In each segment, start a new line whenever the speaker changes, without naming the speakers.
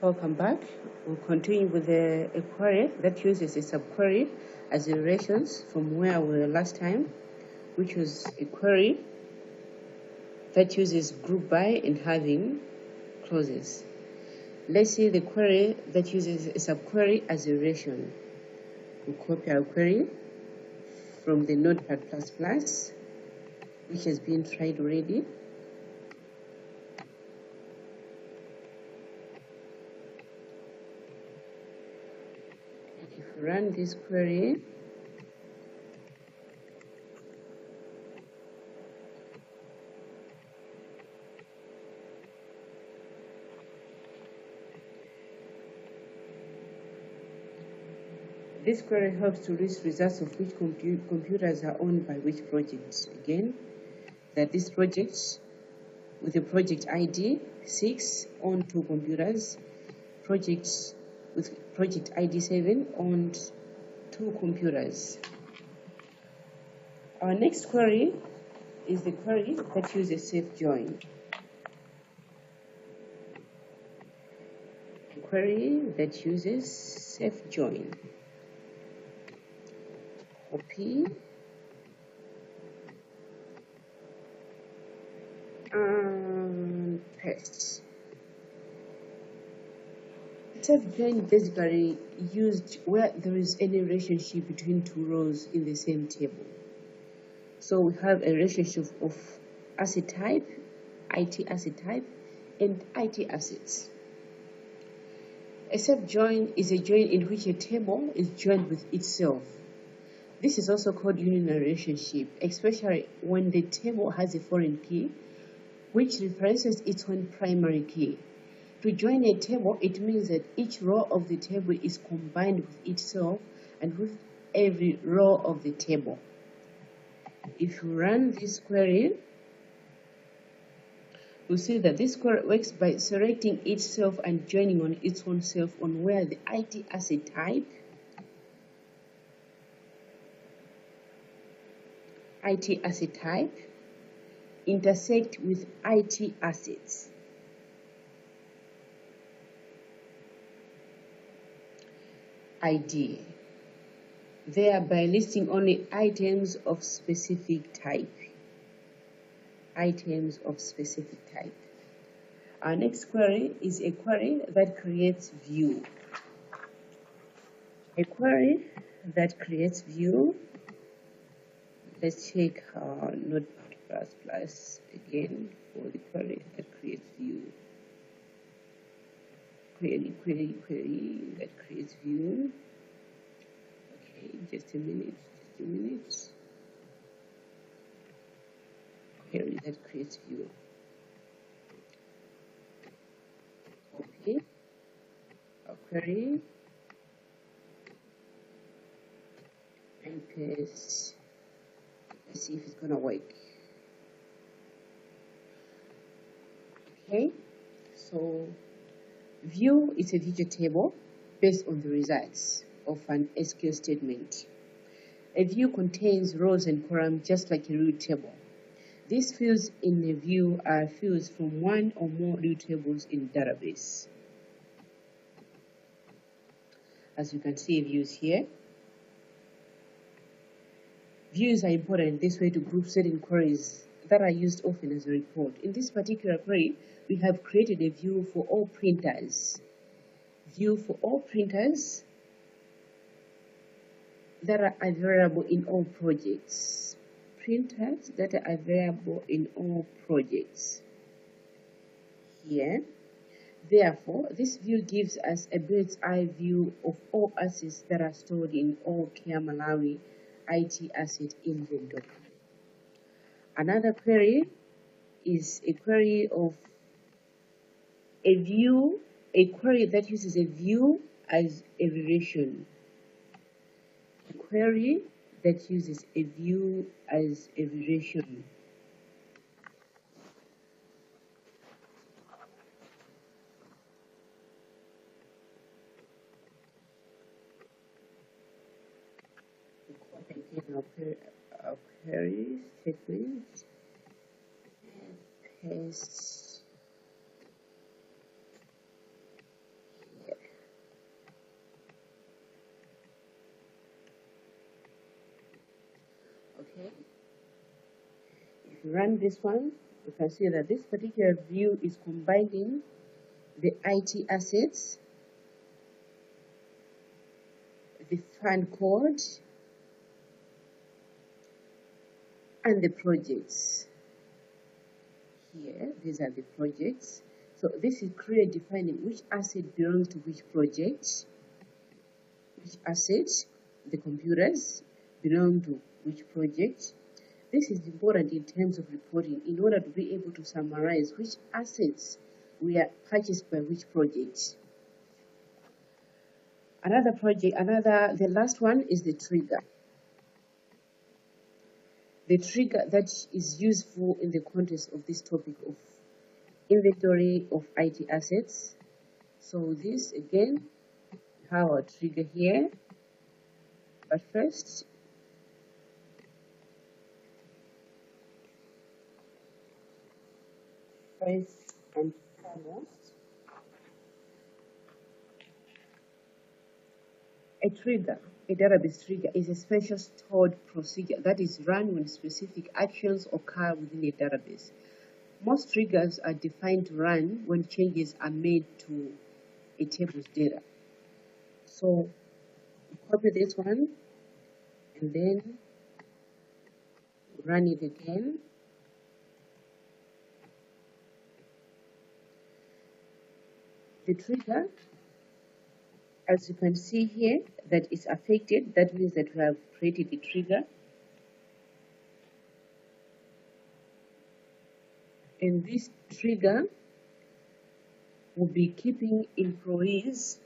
Welcome back. We'll continue with a query that uses a subquery as a relations from where we were last time, which was a query that uses group by and having clauses. Let's see the query that uses a subquery as a relation. We'll copy our query from the Notepad++, which has been tried already. Run this query. This query helps to list results of which computers are owned by which projects. Again, that these projects with the project ID 6 own 2 computers, projects with project ID 7 owned 2 computers. Our next query is the query that uses safe join. The query that uses safe join. Copy and paste. Safe join basically used where there is any relationship between 2 rows in the same table. So we have a relationship of asset type, IT asset type, and IT assets. A safe join is a join in which a table is joined with itself. This is also called union relationship, especially when the table has a foreign key, which replaces its own primary key. To join a table, it means that each row of the table is combined with itself and with every row of the table. If you run this query, you'll see that this query works by selecting itself and joining on its own self on where the IT asset type, intersect with IT assets. ID, thereby listing only items of specific type. Items of specific type. Our next query is a query that creates view. A query that creates view. Let's check Notepad++ again for the query that creates view. Query that creates view. Okay, just a minute. Query that creates view. Okay, our query and paste. Let's see if it's gonna work. Okay, so view is a digit table based on the results of an SQL statement. A view contains rows and columns just like a root table. These fields in a view are fields from one or more root tables in database. As you can see, views here. Views are important this way to group certain queries that are used often as a report. In this particular query, we have created a view for all printers. View for all printers that are available in all projects. Printers that are available in all projects. Here. Therefore, this view gives us a bird's eye view of all assets that are stored in all Care Malawi IT asset inventory. Another query is a query of a view, a query that uses a view as a relation. A query that uses a view as a relation. Our query statement and paste Okay. If you run this one, you can see that this particular view is combining the IT assets, the fund code, and the projects. Here, these are the projects. So this is clearly defining which asset belongs to which project, which assets, the computers, belong to which project. This is important in terms of reporting in order to be able to summarize which assets were purchased by which project. The last one is the trigger. The trigger that is useful in the context of this topic of inventory of IT assets. So this again, have our trigger here. But first, and foremost, a trigger, a database trigger, is a special stored procedure that is run when specific actions occur within a database. Most triggers are defined to run when changes are made to a table's data. So copy this one and then run it again. The trigger, as you can see here, that is affected. That means that we have created a trigger. And this trigger will be keeping employees.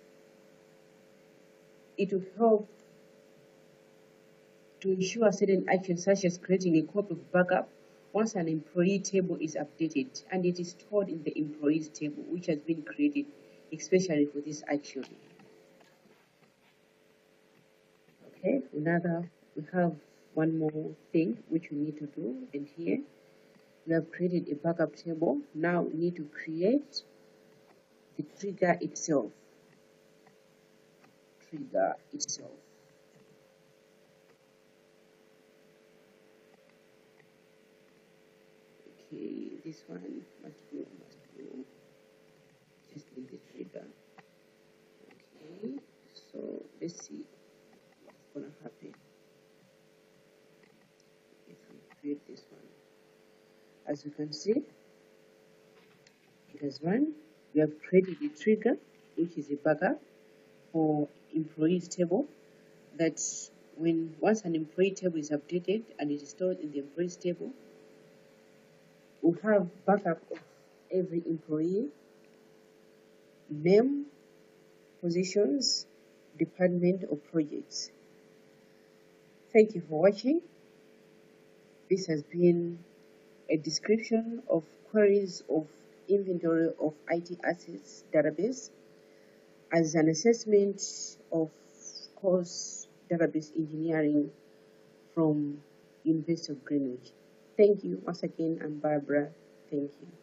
It will help to ensure certain actions such as creating a copy of backup once an employee table is updated and it is stored in the employees table which has been created especially for this action. Okay, we have one more thing which we need to do, and here we have created a backup table. Now we need to create the trigger itself. Okay, this one must go. Just need the trigger. Okay, so let's see what's gonna happen if we create this one. As you can see, it has run. We have created a trigger, which is a backup for employees table, that once an employee table is updated and it is stored in the employees table, we'll have backup of every employee, name, positions, department, or projects. Thank you for watching. This has been a description of queries of inventory of IT assets database as an assessment of course database engineering from University of Greenwich. Thank you once again. I'm Barbara. Thank you.